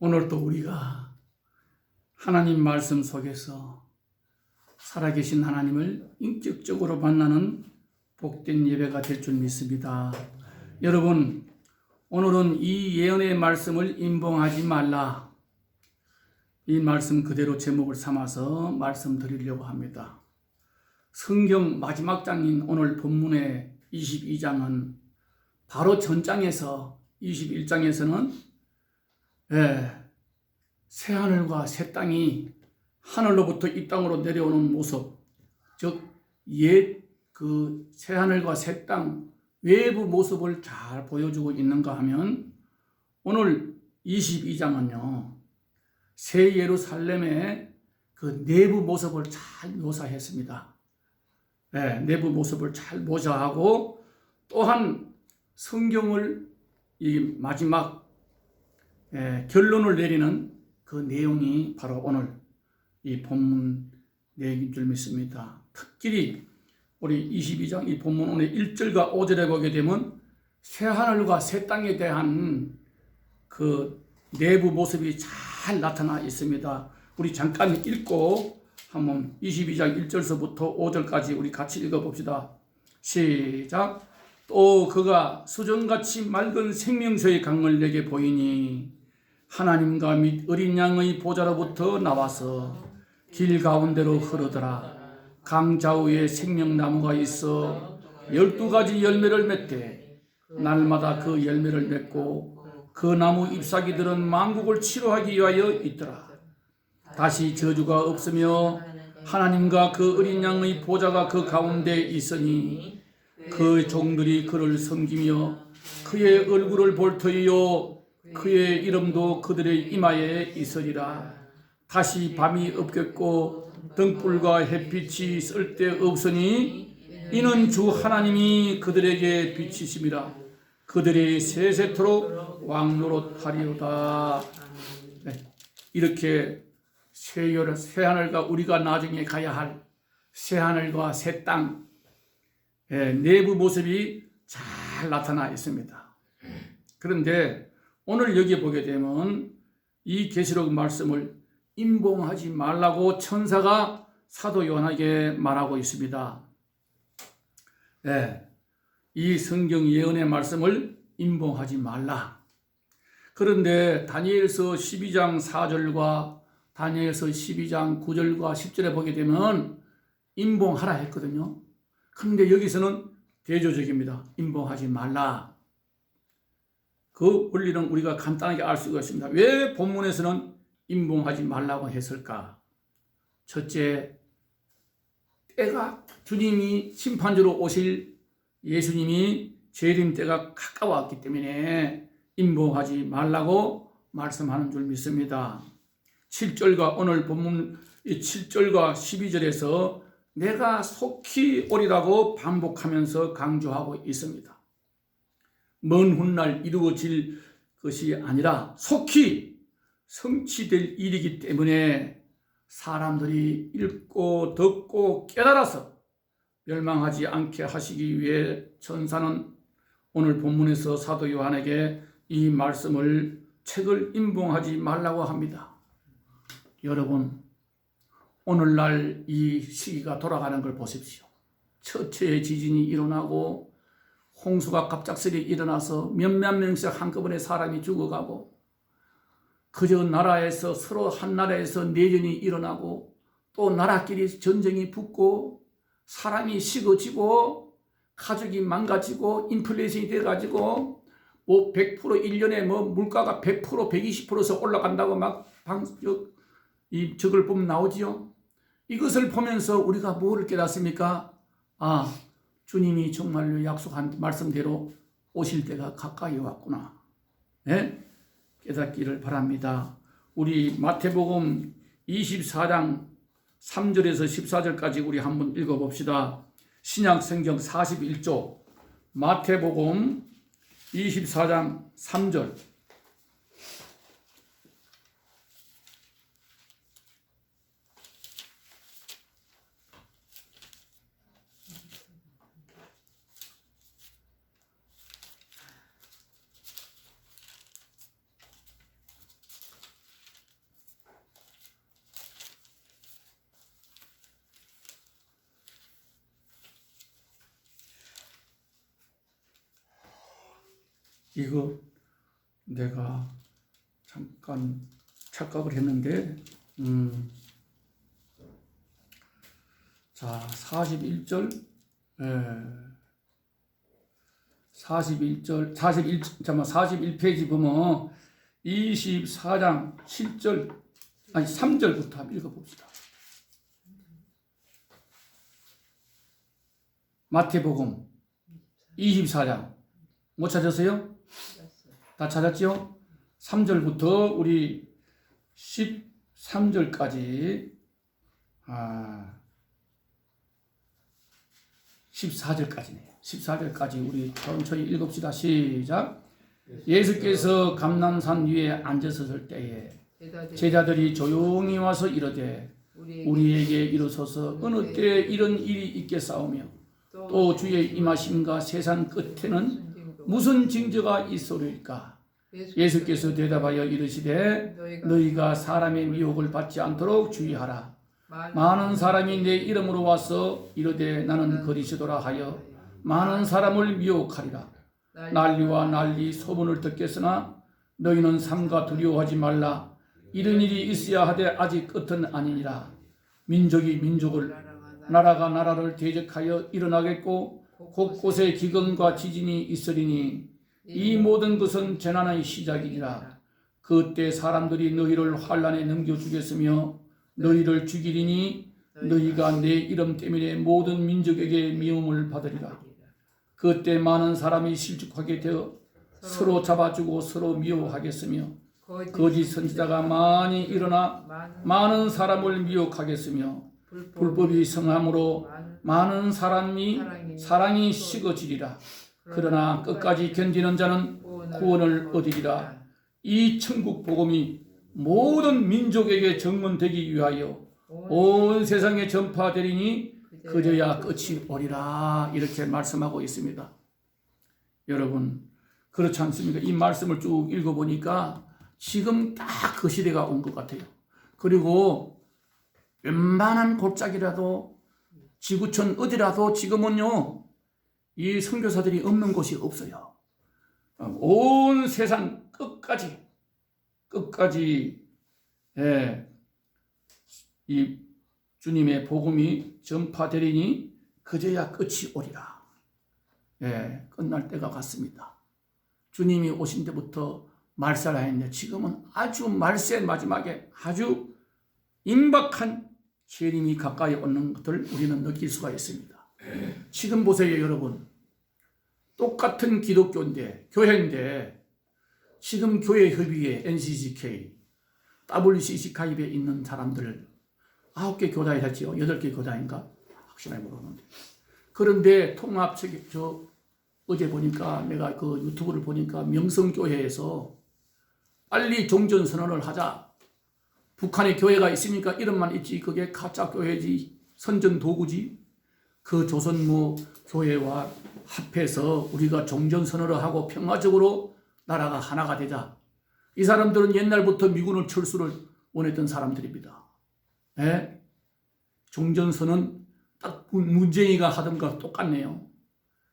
오늘도 우리가 하나님 말씀 속에서 살아계신 하나님을 인격적으로 만나는 복된 예배가 될 줄 믿습니다. 여러분, 오늘은 이 예언의 말씀을 임봉하지 말라, 이 말씀 그대로 제목을 삼아서 말씀드리려고 합니다. 성경 마지막 장인 오늘 본문의 22장은 바로 전장에서 21장에서는 새하늘과 새 땅이 하늘로부터 이 땅으로 내려오는 모습, 즉 옛 그 새하늘과 새 땅 외부 모습을 잘 보여주고 있는가 하면, 오늘 22장은요 새 예루살렘의 그 내부 모습을 잘 묘사했습니다. 내부 모습을 잘 묘사하고, 또한 성경을 이 마지막 결론을 내리는 그 내용이 바로 오늘 이 본문 내용인 줄 믿습니다. 특히 우리 22장 이 본문 오늘 1절과 5절에 보게 되면 새하늘과 새 땅에 대한 그 내부 모습이 잘 나타나 있습니다. 우리 잠깐 읽고 한번 22장 1절서부터 5절까지 우리 같이 읽어봅시다. 시작. 또 그가 수정같이 맑은 생명수의 강을 내게 보이니 하나님과 및 어린 양의 보좌로부터 나와서 길 가운데로 흐르더라. 강 좌우에 생명나무가 있어 12가지 열매를 맺되 날마다 그 열매를 맺고 그 나무 잎사귀들은 만국을 치료하기 위하여 있더라. 다시 저주가 없으며 하나님과 그 어린 양의 보좌가 그 가운데 있으니 그 종들이 그를 섬기며 그의 얼굴을 볼 터이요 그의 이름도 그들의 이마에 있으리라. 다시 밤이 없겠고 등불과 햇빛이 쓸데없으니 이는 주 하나님이 그들에게 비치심이라. 그들이 세세토록 왕노릇하리로다. 이렇게 새하늘과 우리가 나중에 가야 할 새하늘과 새 땅 내부 모습이 잘 나타나 있습니다. 그런데 오늘 여기 보게 되면 이 계시록 말씀을 임봉하지 말라고 천사가 사도 요한에게 말하고 있습니다. 이 성경 예언의 말씀을 임봉하지 말라. 그런데 다니엘서 12장 4절과 다니엘서 12장 9절과 10절에 보게 되면 임봉하라 했거든요. 그런데 여기서는 대조적입니다. 임봉하지 말라. 그 원리는 우리가 간단하게 알 수가 있습니다. 왜 본문에서는 임봉하지 말라고 했을까? 첫째, 때가 주님이 심판주로 오실 예수님이 재림 때가 가까웠기 때문에 임봉하지 말라고 말씀하는 줄 믿습니다. 7절과 오늘 본문 7절과 12절에서 내가 속히 오리라고 반복하면서 강조하고 있습니다. 먼 훗날 이루어질 것이 아니라 속히 성취될 일이기 때문에 사람들이 읽고 듣고 깨달아서 멸망하지 않게 하시기 위해 천사는 오늘 본문에서 사도 요한에게 이 말씀을 책을 임봉하지 말라고 합니다. 여러분, 오늘날 이 시기가 돌아가는 걸 보십시오. 처처의 지진이 일어나고 홍수가 갑작스레 일어나서 몇몇 명씩 한꺼번에 사람이 죽어가고, 그저 나라에서 서로 한 나라에서 내전이 일어나고 또 나라끼리 전쟁이 붙고 사람이 식어지고 가족이 망가지고 인플레이션이 돼가지고 100% 1년에 물가가 100% 120%서 올라간다고 막 적을 보면 나오지요. 이것을 보면서 우리가 뭐를 깨닫습니까? 주님이 정말로 약속한 말씀대로 오실 때가 가까이 왔구나. 깨닫기를 바랍니다. 우리 마태복음 24장 3절에서 14절까지 우리 한번 읽어봅시다. 신약성경 41조 마태복음 24장 3절. 이거 내가 잠깐 착각을 했는데, 자, 41절, 41페이지 보면 24장 7절, 아니 3절부터 한번 읽어봅시다. 마태복음 24장 못 찾았어요? 다 찾았지요? 3절부터 우리 13절까지 14절까지네요. 14절까지 우리 천천히 읽읍시다. 시작. 예수께서 감람산 위에 앉으셨을 때에 제자들이 조용히 와서 이르되 우리에게 이르소서 어느 때에 이런 일이 있겠사오며 또 주의 임하심과 세상 끝에는 무슨 징조가 있으리까? 예수께서 대답하여 이르시되 너희가 사람의 미혹을 받지 않도록 주의하라. 많은 사람이 내 이름으로 와서 이르되 나는 그리스도라 하여 많은 사람을 미혹하리라. 난리와 난리 소문을 듣겠으나 너희는 삼가 두려워하지 말라. 이런 일이 있어야 하되 아직 끝은 아니니라. 민족이 민족을 나라가 나라를 대적하여 일어나겠고 곳곳에 기근과 지진이 있으리니 이 모든 것은 재난의 시작이니라. 그때 사람들이 너희를 환난에 넘겨주겠으며 너희를 죽이리니 너희가 내 이름 때문에 모든 민족에게 미움을 받으리라. 그때 많은 사람이 실족하게 되어 서로 잡아주고 서로 미워하겠으며 거짓 선지자가 많이 일어나 많은 사람을 미혹하겠으며 불법이 성함으로 많은 사랑이 식어지리라. 그러나 끝까지 견디는 자는 구원을 얻으리라. 이 천국 복음이 모든 민족에게 증언되기 위하여 온 세상에 전파되리니 그저야 끝이 오리라. 이렇게 말씀하고 있습니다. 여러분 그렇지 않습니까? 이 말씀을 쭉 읽어보니까 지금 딱 그 시대가 온 것 같아요. 그리고 웬만한 골짜기라도 지구촌 어디라도 지금은요 이 선교사들이 없는 곳이 없어요. 온 세상 끝까지 이 주님의 복음이 전파되리니 그저야 끝이 오리라. 끝날 때가 같습니다. 주님이 오신 때부터 말세라 했는데 지금은 아주 말세 마지막에 아주 임박한 재림이 가까이 오는 것을 우리는 느낄 수가 있습니다. 지금 보세요, 여러분. 똑같은 기독교인데, 교회인데, 지금 교회 협의회, NCCK, WCC 가입에 있는 사람들 9개 교단이 됐지요. 8개 교단인가? 확실하게 모르는데. 그런데 어제 보니까 내가 그 유튜브를 보니까 명성교회에서 빨리 종전선언을 하자. 북한에 교회가 있으니까 이름만 있지 그게 가짜 교회지, 선전 도구지. 그 조선 교회와 합해서 우리가 종전선언을 하고 평화적으로 나라가 하나가 되자. 이 사람들은 옛날부터 미군을 철수를 원했던 사람들입니다. 종전선언 딱 문재인이가 하던 거 똑같네요.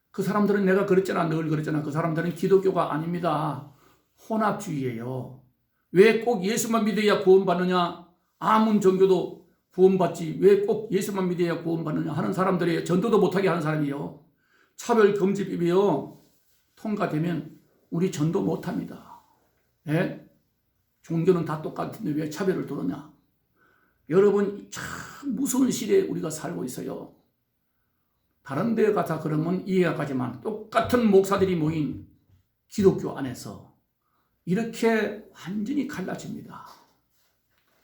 그 사람들은 내가 그랬잖아, 늘 그랬잖아. 그 사람들은 기독교가 아닙니다. 혼합주의예요. 왜 꼭 예수만 믿어야 구원받느냐? 아문 종교도 구원받지. 왜 꼭 예수만 믿어야 구원받느냐 하는 사람들이에요. 전도도 못하게 하는 사람이요. 차별금지법이요. 통과되면 우리 전도 못합니다. 종교는 다 똑같은데 왜 차별을 두느냐? 여러분 참 무서운 시대에 우리가 살고 있어요. 다른 데 가서 그러면 이해가 가지만 똑같은 목사들이 모인 기독교 안에서 이렇게 완전히 갈라집니다.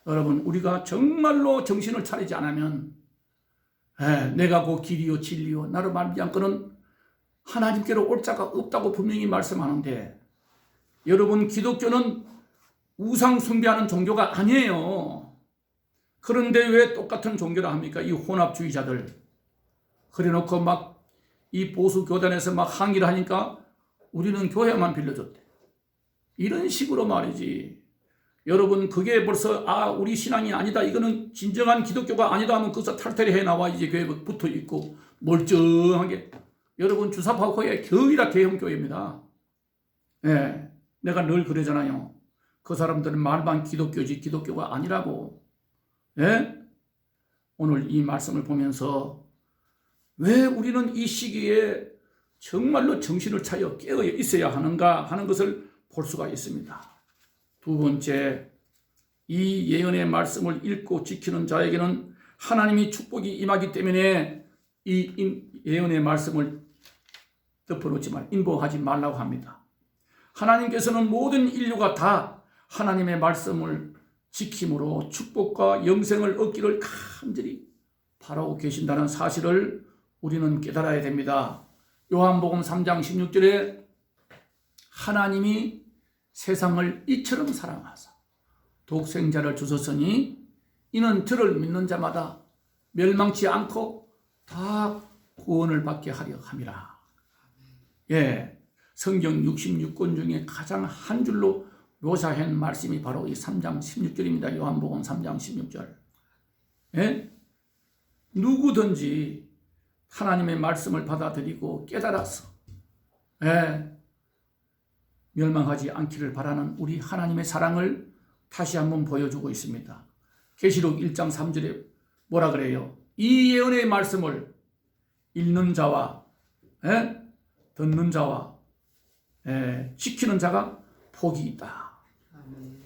여러분 우리가 정말로 정신을 차리지 않으면 내가 그 길이요 진리요 나로 말미암고는 하나님께로 올 자가 없다고 분명히 말씀하는데, 여러분 기독교는 우상 숭배하는 종교가 아니에요. 그런데 왜 똑같은 종교라 합니까? 이 혼합주의자들. 그래놓고 막 이 보수 교단에서 막 항의를 하니까 우리는 교회만 빌려줬대. 이런 식으로 말이지. 여러분 그게 벌써 우리 신앙이 아니다, 이거는 진정한 기독교가 아니다 하면 거기서 탈퇴를 해 나와 이제 교회에 붙어 있고 멀쩡하게. 여러분 주사파교회 거의 다 대형 교회입니다. 예, 내가 늘 그러잖아요. 그 사람들은 말만 기독교지 기독교가 아니라고. 예? 오늘 이 말씀을 보면서 왜 우리는 이 시기에 정말로 정신을 차려 깨어 있어야 하는가 하는 것을 볼 수가 있습니다. 두 번째, 이 예언의 말씀을 읽고 지키는 자에게는 하나님이 축복이 임하기 때문에 이 예언의 말씀을 덮어놓지 인보하지 말라고 합니다. 하나님께서는 모든 인류가 다 하나님의 말씀을 지킴으로 축복과 영생을 얻기를 간절히 바라고 계신다는 사실을 우리는 깨달아야 됩니다. 요한복음 3장 16절에 하나님이 세상을 이처럼 사랑하사 독생자를 주셨으니 이는 저를 믿는 자마다 멸망치 않고 다 구원을 받게 하려 함이라. 예, 성경 66권 중에 가장 한 줄로 묘사한 말씀이 바로 이 3장 16절입니다. 요한복음 3장 16절. 예? 누구든지 하나님의 말씀을 받아들이고 깨달아서 멸망하지 않기를 바라는 우리 하나님의 사랑을 다시 한번 보여주고 있습니다. 계시록 1장 3절에 뭐라 그래요? 이 예언의 말씀을 읽는 자와 듣는 자와 지키는 자가 복이 있다.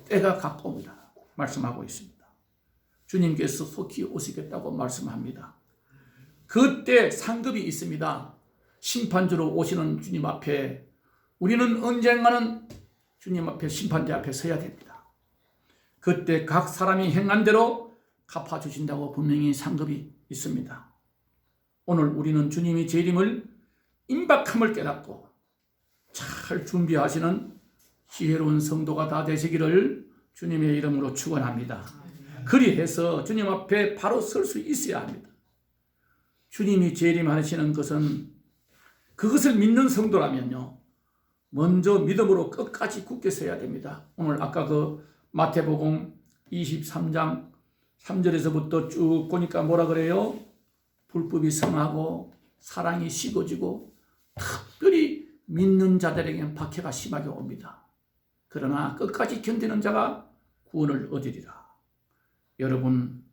때가 가까우다 말씀하고 있습니다. 주님께서 속히 오시겠다고 말씀합니다. 그때 상급이 있습니다. 심판주로 오시는 주님 앞에 우리는 언젠가는 주님 앞에 심판대 앞에 서야 됩니다. 그때 각 사람이 행한 대로 갚아주신다고 분명히 상급이 있습니다. 오늘 우리는 주님이 재림을 임박함을 깨닫고 잘 준비하시는 지혜로운 성도가 다 되시기를 주님의 이름으로 축원합니다. 그리해서 주님 앞에 바로 설 수 있어야 합니다. 주님이 재림하시는 것은 그것을 믿는 성도라면요, 먼저 믿음으로 끝까지 굳게 서야 됩니다. 오늘 아까 그 마태복음 23장 3절에서부터 쭉 보니까 뭐라 그래요? 불법이 성하고 사랑이 식어지고 특별히 믿는 자들에게는 박해가 심하게 옵니다. 그러나 끝까지 견디는 자가 구원을 얻으리라. 여러분,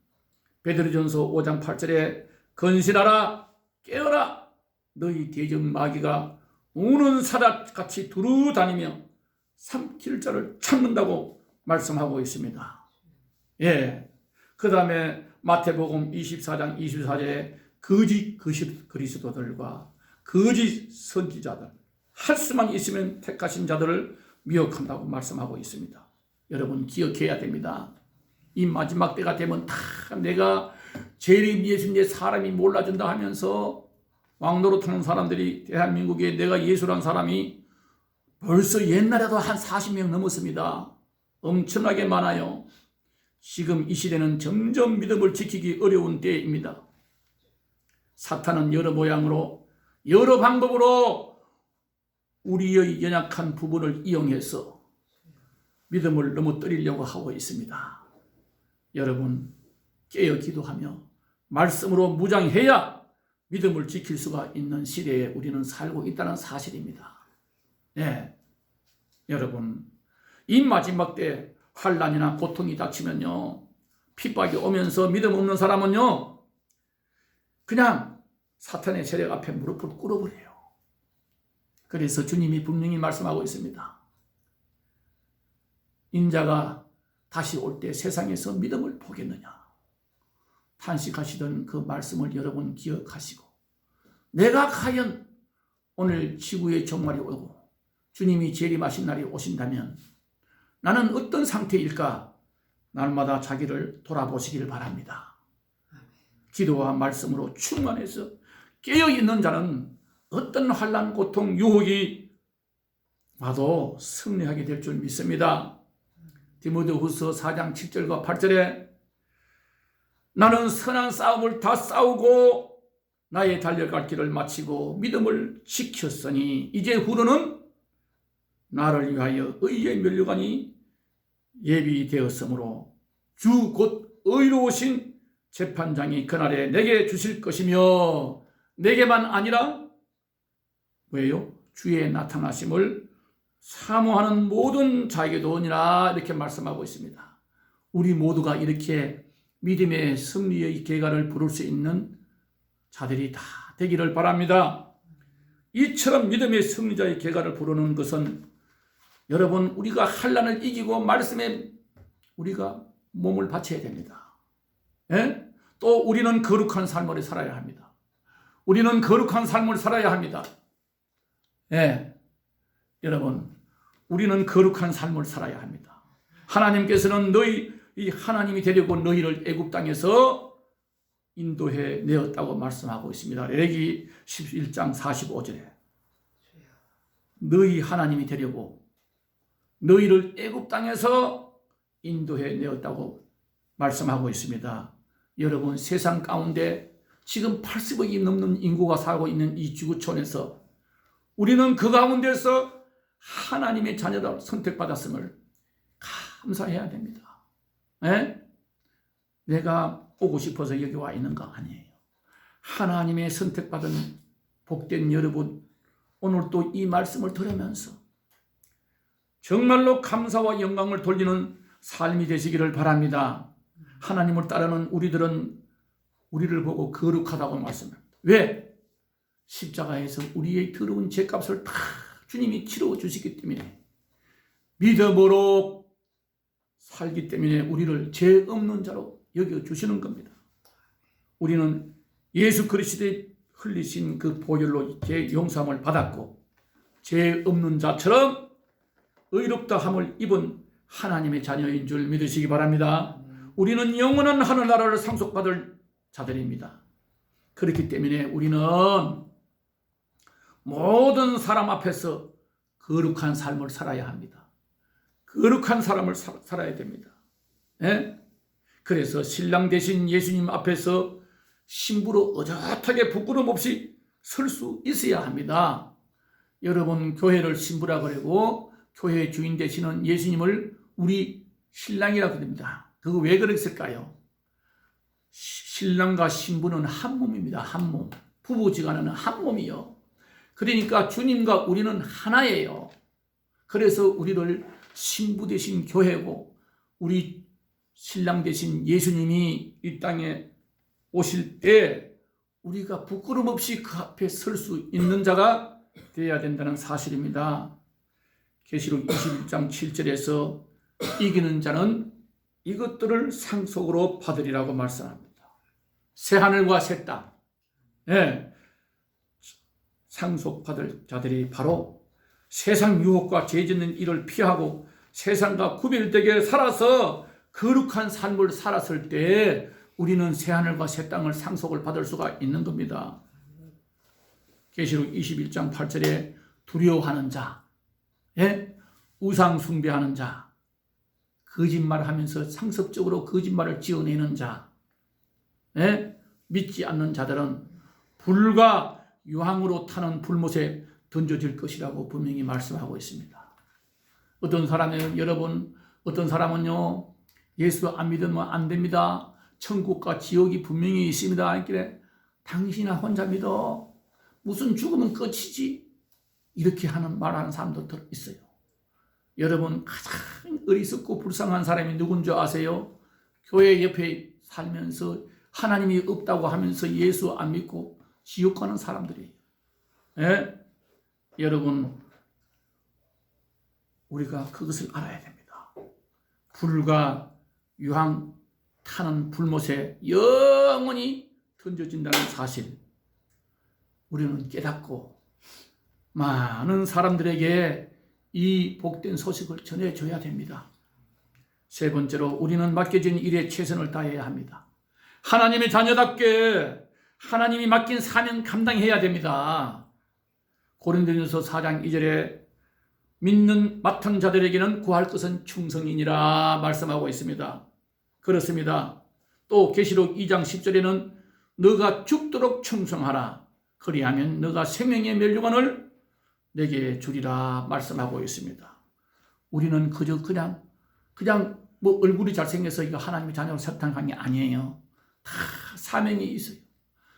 베드로전서 5장 8절에 건실하라 깨어라 너희 대적 마귀가 우는 사자같이 두루 다니며 삼킬 자를 찾는다고 말씀하고 있습니다. 예. 그 다음에 마태복음 24장 24절에 거짓 그리스도들과 거짓 선지자들 할 수만 있으면 택하신 자들을 미혹한다고 말씀하고 있습니다. 여러분 기억해야 됩니다. 이 마지막 때가 되면 다 내가 재림 예수님의 사람이 몰라준다 하면서 왕노릇하는 사람들이 대한민국에 내가 예수란 사람이 벌써 옛날에도 한 40명 넘었습니다. 엄청나게 많아요. 지금 이 시대는 점점 믿음을 지키기 어려운 때입니다. 사탄은 여러 모양으로 여러 방법으로 우리의 연약한 부분을 이용해서 믿음을 넘어뜨리려고 하고 있습니다. 여러분 깨어 기도하며 말씀으로 무장해야 믿음을 지킬 수가 있는 시대에 우리는 살고 있다는 사실입니다. 네, 여러분 이 마지막 때 환난이나 고통이 닥치면요, 핍박이 오면서 믿음 없는 사람은요 그냥 사탄의 세력 앞에 무릎을 꿇어버려요. 그래서 주님이 분명히 말씀하고 있습니다. 인자가 다시 올 때 세상에서 믿음을 보겠느냐 탄식하시던 그 말씀을 여러분 기억하시고 내가 과연 오늘 지구의 종말이 오고 주님이 재림하신 날이 오신다면 나는 어떤 상태일까 날마다 자기를 돌아보시기를 바랍니다. 기도와 말씀으로 충만해서 깨어있는 자는 어떤 환난, 고통, 유혹이 와도 승리하게 될 줄 믿습니다. 디모데후서 4장 7절과 8절에 나는 선한 싸움을 다 싸우고 나의 달려갈 길을 마치고 믿음을 지켰으니 이제 후로는 나를 위하여 의의 면류관이 예비되었으므로 주 곧 의로우신 재판장이 그날에 내게 주실 것이며 내게만 아니라 왜요? 주의 나타나심을 사모하는 모든 자에게도 오니라 이렇게 말씀하고 있습니다. 우리 모두가 이렇게 믿음의 승리의 계가를 부를 수 있는 자들이 다 되기를 바랍니다. 이처럼 믿음의 승리자의 계가를 부르는 것은 여러분 우리가 환난을 이기고 말씀에 우리가 몸을 바쳐야 됩니다. 예? 또 우리는 거룩한 삶을 살아야 합니다. 우리는 거룩한 삶을 살아야 합니다. 예. 여러분 우리는 거룩한 삶을 살아야 합니다. 하나님께서는 이 하나님이 되려고 너희를 애굽 땅에서 인도해 내었다고 말씀하고 있습니다. 레위기 11장 45절에 너희 하나님이 되려고 너희를 애굽 땅에서 인도해 내었다고 말씀하고 있습니다. 여러분 세상 가운데 지금 80억이 넘는 인구가 살고 있는 이 지구촌에서 우리는 그 가운데서 하나님의 자녀로 선택받았음을 감사해야 됩니다. 에? 내가 오고 싶어서 여기 와 있는 거 아니에요. 하나님의 선택받은 복된 여러분, 오늘 또 이 말씀을 들으면서 정말로 감사와 영광을 돌리는 삶이 되시기를 바랍니다. 하나님을 따르는 우리들은 우리를 보고 거룩하다고 말씀합니다. 왜? 십자가에서 우리의 더러운 죄값을 다 주님이 치러 주시기 때문에 믿음으로 살기 때문에 우리를 죄 없는 자로 여겨주시는 겁니다. 우리는 예수 그리스도의 흘리신 그 보혈로 죄 용서함을 받았고 죄 없는 자처럼 의롭다함을 입은 하나님의 자녀인 줄 믿으시기 바랍니다. 우리는 영원한 하늘나라를 상속받을 자들입니다. 그렇기 때문에 우리는 모든 사람 앞에서 거룩한 삶을 살아야 합니다. 거룩한 삶을 살아야 됩니다. 예? 그래서 신랑 되신 예수님 앞에서 신부로 어젓하게 부끄럼 없이 설 수 있어야 합니다. 여러분 교회를 신부라 그러고 교회 주인 되시는 예수님을 우리 신랑이라고 그럽니다. 그거 왜 그랬을까요? 신랑과 신부는 한 몸입니다. 한 몸. 부부지간은 한 몸이요. 그러니까 주님과 우리는 하나예요. 그래서 우리를 신부 되신 교회고 우리 신랑 되신 예수님이 이 땅에 오실 때 우리가 부끄럼 없이 그 앞에 설 수 있는 자가 되어야 된다는 사실입니다. 계시록 21장 7절에서 이기는 자는 이것들을 상속으로 받으리라고 말씀합니다. 새하늘과 새 땅, 네. 상속받을 자들이 바로 세상 유혹과 죄짓는 일을 피하고 세상과 구별되게 살아서 거룩한 삶을 살았을 때 우리는 새하늘과 새 땅을 상속을 받을 수가 있는 겁니다. 계시록 21장 8절에 두려워하는 자, 예? 우상 숭배하는 자, 거짓말하면서 상습적으로 거짓말을 지어내는 자, 예? 믿지 않는 자들은 불과 유황으로 타는 불못에 던져질 것이라고 분명히 말씀하고 있습니다. 어떤 사람은 여러분, 어떤 사람은요 예수 안 믿으면 안 됩니다. 천국과 지옥이 분명히 있습니다. 이렇게 당신아 혼자 믿어. 무슨 죽으면 끝이지. 이렇게 말하는 사람도 있어요. 여러분 가장 어리석고 불쌍한 사람이 누군 줄 아세요? 교회 옆에 살면서 하나님이 없다고 하면서 예수 안 믿고 지옥 가는 사람들이에요. 예? 여러분 우리가 그것을 알아야 됩니다. 불과 유황 타는 불못에 영원히 던져진다는 사실 우리는 깨닫고 많은 사람들에게 이 복된 소식을 전해줘야 됩니다. 세 번째로 우리는 맡겨진 일에 최선을 다해야 합니다. 하나님의 자녀답게 하나님이 맡긴 사명 감당해야 됩니다. 고린도전서 4장 2절에 맡은 자들에게는 구할 것은 충성이니라 말씀하고 있습니다. 그렇습니다. 또 계시록 2장 10절에는 너가 죽도록 충성하라. 그리하면 너가 생명의 멸류관을 내게 주리라 말씀하고 있습니다. 우리는 그냥 뭐 얼굴이 잘생겨서 이거 하나님의 자녀로 선택한 게 아니에요. 다 사명이 있어요.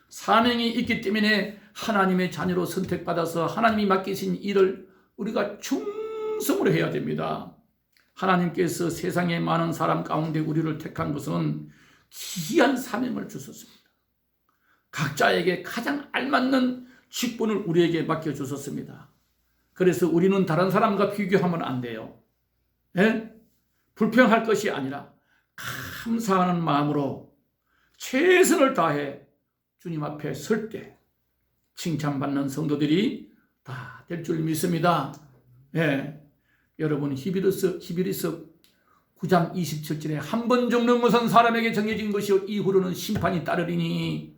사명이 있기 때문에 하나님의 자녀로 선택받아서 하나님이 맡기신 일을 우리가 충성히 충성으로 해야 됩니다. 하나님께서 세상의 많은 사람 가운데 우리를 택한 것은 귀한 사명을 주셨습니다. 각자에게 가장 알맞는 직분을 우리에게 맡겨주셨습니다. 그래서 우리는 다른 사람과 비교하면 안 돼요. 예? 불평할 것이 아니라 감사하는 마음으로 최선을 다해 주님 앞에 설 때 칭찬받는 성도들이 다 될 줄 믿습니다. 예. 여러분 히브리서 9장 27절에 한 번 죽는 것은 사람에게 정해진 것이요 이후로는 심판이 따르리니,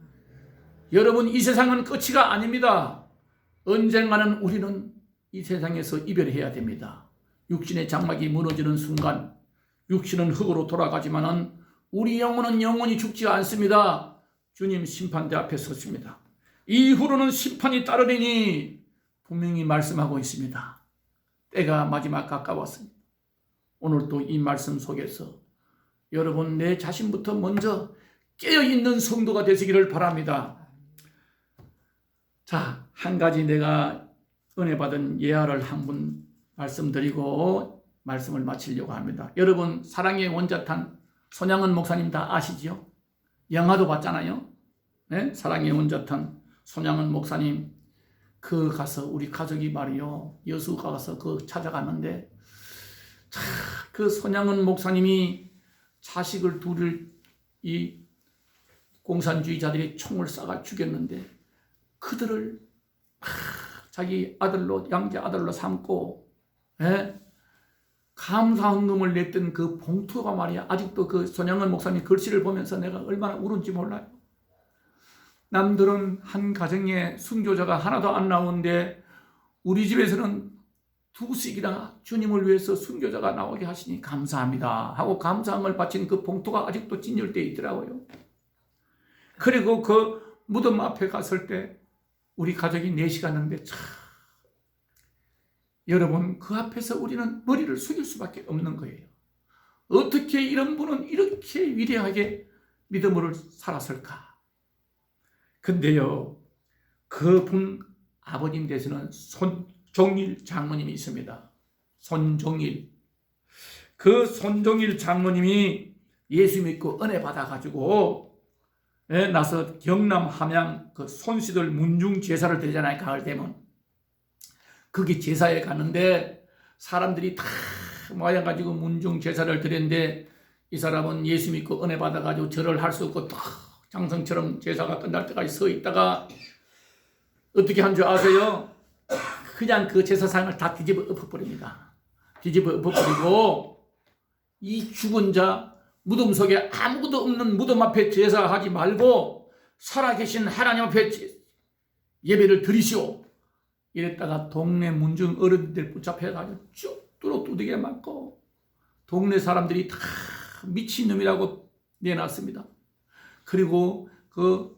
여러분 이 세상은 끝이가 아닙니다. 언젠가는 우리는 이 세상에서 이별해야 됩니다. 육신의 장막이 무너지는 순간 육신은 흙으로 돌아가지만은 우리 영혼은 영원히 죽지 않습니다. 주님 심판대 앞에 섰습니다. 이후로는 심판이 따르리니 분명히 말씀하고 있습니다. 때가 마지막 가까웠습니다. 오늘 또 이 말씀 속에서 여러분 내 자신부터 먼저 깨어있는 성도가 되시기를 바랍니다. 자, 한 가지 내가 은혜 받은 예화를 한 분 말씀드리고 말씀을 마치려고 합니다. 여러분 사랑의 원자탄 손양은 목사님 다 아시죠? 영화도 봤잖아요. 네? 사랑의 원자탄 손양은 목사님 그 가서 우리 가족이 말이요 여수가 가서 그 찾아갔는데 그 손양은 목사님이 자식을 둘을 이 공산주의자들이 총을 쏴가 죽였는데 그들을 자기 아들로 양자 아들로 삼고 감사헌금을 냈던 그 봉투가 말이야 아직도 그 손양은 목사님 글씨를 보면서 내가 얼마나 울은지 몰라요. 남들은 한 가정에 순교자가 하나도 안 나오는데 우리 집에서는 두씩이나 주님을 위해서 순교자가 나오게 하시니 감사합니다 하고 감사함을 바친 그 봉투가 아직도 진열되어 있더라고요. 그리고 그 무덤 앞에 갔을 때 우리 가족이 넷이 갔는데 참 여러분 그 앞에서 우리는 머리를 숙일 수밖에 없는 거예요. 어떻게 이런 분은 이렇게 위대하게 믿음으로 살았을까? 근데요 그분 아버님 되시는 손종일 장로님이 있습니다. 손종일. 그 손종일 장로님이 예수 믿고 은혜 받아가지고 나서 경남 함양 그 손씨들 문중 제사를 드리잖아요. 가을 되면. 거기 제사에 갔는데 사람들이 다 모여가지고 문중 제사를 드렸는데 이 사람은 예수 믿고 은혜 받아가지고 절을 할 수 없고 딱 장성처럼 제사가 끝날 때까지 서 있다가 어떻게 한 줄 아세요? 그냥 그 제사상을 다 뒤집어 엎어버립니다. 뒤집어 엎어버리고 이 죽은 자 무덤 속에 아무것도 없는 무덤 앞에 제사하지 말고 살아계신 하나님 앞에 예배를 드리시오. 이랬다가 동네 문중 어른들 붙잡혀가지고 쭉 뚫어 두들겨 맞고 동네 사람들이 다 미친놈이라고 내놨습니다. 그리고 그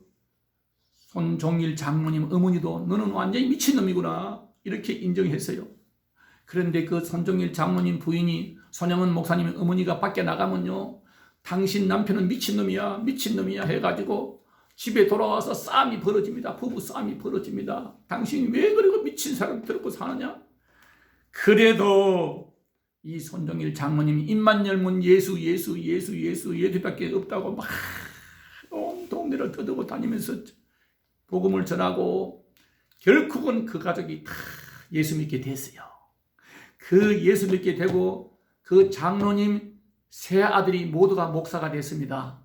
손종일 장로님 어머니도 너는 완전히 미친놈이구나 이렇게 인정했어요. 그런데 그 손종일 장로님 부인이 손영은 목사님 어머니가 밖에 나가면요 당신 남편은 미친놈이야 미친놈이야 해가지고 집에 돌아와서 싸움이 벌어집니다. 부부 싸움이 벌어집니다. 당신이 왜 그리고 미친 사람 들고 사느냐? 그래도 이 손종일 장모님이 입만 열면 예수밖에 없다고 막 온 동네를 떠들고 다니면서 복음을 전하고 결국은 그 가족이 다 예수 믿게 됐어요. 그 예수 믿게 되고 그 장로님 세 아들이 모두 다 목사가 됐습니다.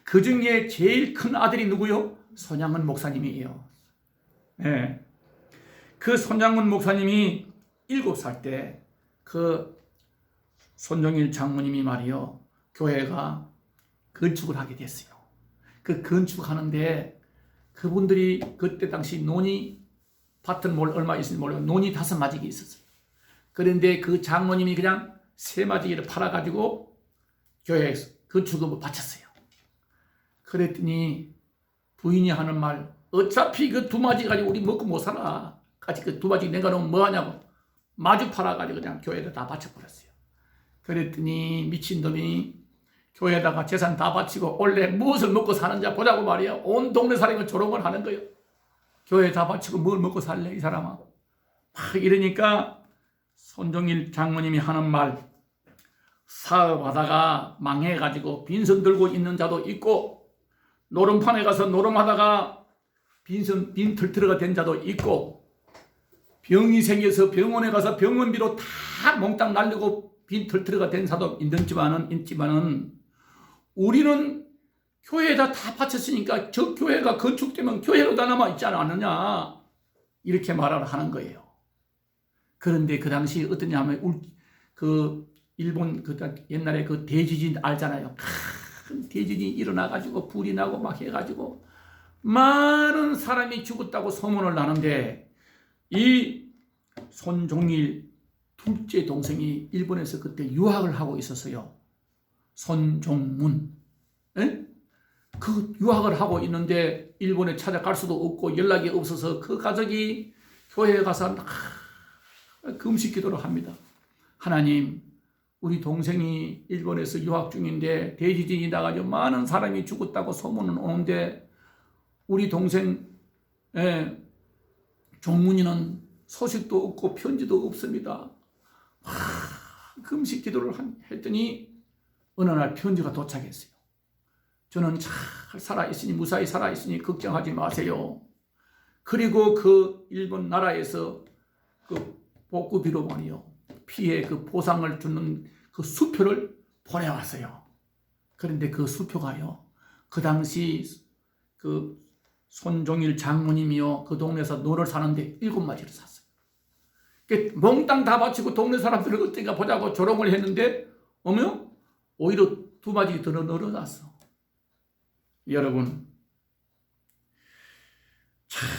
그 중에 제일 큰 아들이 누구요? 손양은 목사님이에요. 네. 그 손양은 목사님이 7살 때 그 손종일 장모님이 말이요 교회가 건축을 하게 됐어요. 그 건축하는데 그분들이 그때 당시 논이 밭은 얼마 있는지 모르고 논이 5마지기 있었어요. 그런데 그 장모님이 그냥 3마지기를 팔아가지고 교회에 건축을 바쳤어요. 그랬더니 부인이 하는 말 어차피 그 2마지 가지고 우리 먹고 못 살아. 같이 그 2마지 내가놓으면 뭐하냐고 마주 팔아가지고 그냥 교회에다 다 바쳐버렸어요. 그랬더니 미친놈이 교회에다가 재산 다 바치고 원래 무엇을 먹고 사는지 보자고 말이야. 온 동네 사람이 조롱을 하는 거예요. 교회 다 바치고 뭘 먹고 살래 이 사람아. 막 이러니까 손종일 장모님이 하는 말, 사업하다가 망해가지고 빈손 들고 있는 자도 있고, 노름판에 가서 노름하다가 빈 털터러가 된 자도 있고, 병이 생겨서 병원에 가서 병원비로 다 몽땅 날리고 빈 털터러가 된 자도 있지만은 우리는 교회에다 다 바쳤으니까 저 교회가 건축되면 교회로 다 남아있지 않느냐, 이렇게 말을 하는 거예요. 그런데 그 당시 어떠냐 하면 일본 옛날에 그 대지진 알잖아요. 큰 대지진이 일어나가지고 불이 나고 막 해가지고 많은 사람이 죽었다고 소문을 나는데, 이 손종일 둘째 동생이 일본에서 그때 유학을 하고 있었어요. 손종문. 에? 그 유학을 하고 있는데 일본에 찾아갈 수도 없고 연락이 없어서 그 가족이 교회에 가서 금식 기도를 합니다. 하나님, 우리 동생이 일본에서 유학 중인데 대지진이 나가지고 많은 사람이 죽었다고 소문은 오는데 우리 동생 종문이는 소식도 없고 편지도 없습니다. 금식 기도를 했더니 어느 날 편지가 도착했어요. 저는 잘 살아있으니 무사히 살아있으니 걱정하지 마세요. 그리고 그 일본 나라에서 그 복구비로 말이요, 피해 그 보상을 주는 그 수표를 보내왔어요. 그런데 그 수표가요, 그 당시 그 손종일 장모님이요, 그 동네에서 노를 사는데 7마디를 샀어요. 몽땅 다 바치고 동네 사람들을 어떻게 보자고 조롱을 했는데 어머, 오히려 2마디 더 늘어났어. 여러분, 참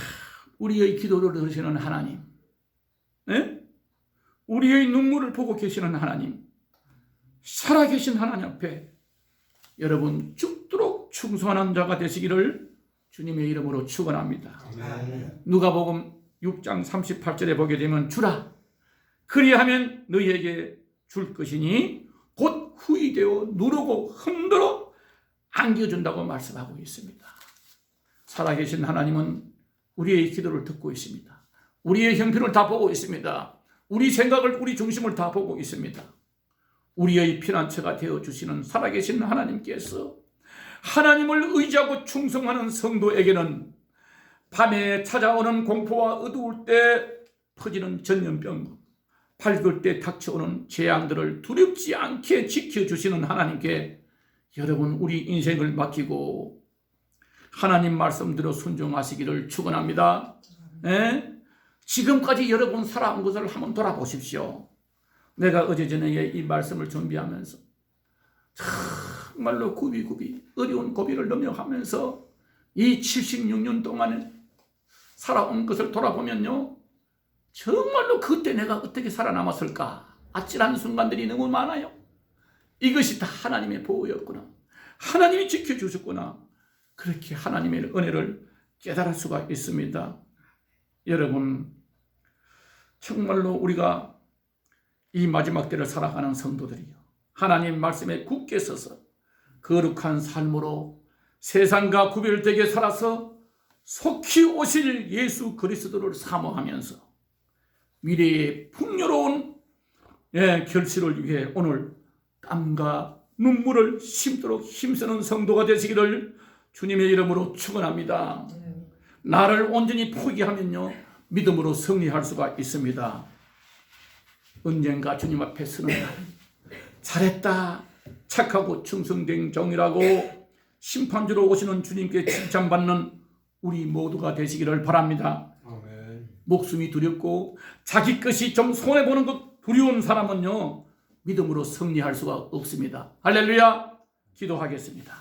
우리의 기도를 들으시는 하나님, 우리의 눈물을 보고 계시는 하나님, 살아계신 하나님 앞에 여러분 죽도록 충성하는 자가 되시기를 주님의 이름으로 축원합니다. 누가복음 6장 38절에 보게 되면 주라, 그리하면 너희에게 줄 것이니 곧 후이되어 누르고 흔들어 안겨준다고 말씀하고 있습니다. 살아계신 하나님은 우리의 기도를 듣고 있습니다. 우리의 형편을 다 보고 있습니다. 우리 생각을, 우리 중심을 다 보고 있습니다. 우리의 피난처가 되어주시는 살아계신 하나님께서 하나님을 의지하고 충성하는 성도에게는 밤에 찾아오는 공포와 어두울 때 퍼지는 전염병, 밝을 때 닥쳐오는 재앙들을 두렵지 않게 지켜주시는 하나님께 여러분 우리 인생을 맡기고 하나님 말씀대로 순종하시기를 축원합니다. 지금까지 여러분 살아온 것을 한번 돌아보십시오. 내가 어제 저녁에 이 말씀을 준비하면서 정말로 굽이굽이 어려운 고비를 넘어가면서 이 76년 동안에 살아온 것을 돌아보면요, 정말로 그때 내가 어떻게 살아남았을까, 아찔한 순간들이 너무 많아요. 이것이 다 하나님의 보호였구나, 하나님이 지켜주셨구나, 그렇게 하나님의 은혜를 깨달을 수가 있습니다. 여러분, 정말로 우리가 이 마지막 때를 살아가는 성도들이요, 하나님 말씀에 굳게 서서 거룩한 삶으로 세상과 구별되게 살아서 속히 오실 예수 그리스도를 사모하면서 미래의 풍요로운 결실을 위해 오늘 땀과 눈물을 심도록 힘쓰는 성도가 되시기를 주님의 이름으로 축원합니다. 나를 온전히 포기하면요, 믿음으로 승리할 수가 있습니다. 언젠가 주님 앞에 서는 날, 잘했다, 착하고 충성된 종이라고 심판주로 오시는 주님께 칭찬받는 우리 모두가 되시기를 바랍니다. 아멘. 목숨이 두렵고 자기 것이 좀 손해보는 것 두려운 사람은요, 믿음으로 승리할 수가 없습니다. 할렐루야. 기도하겠습니다.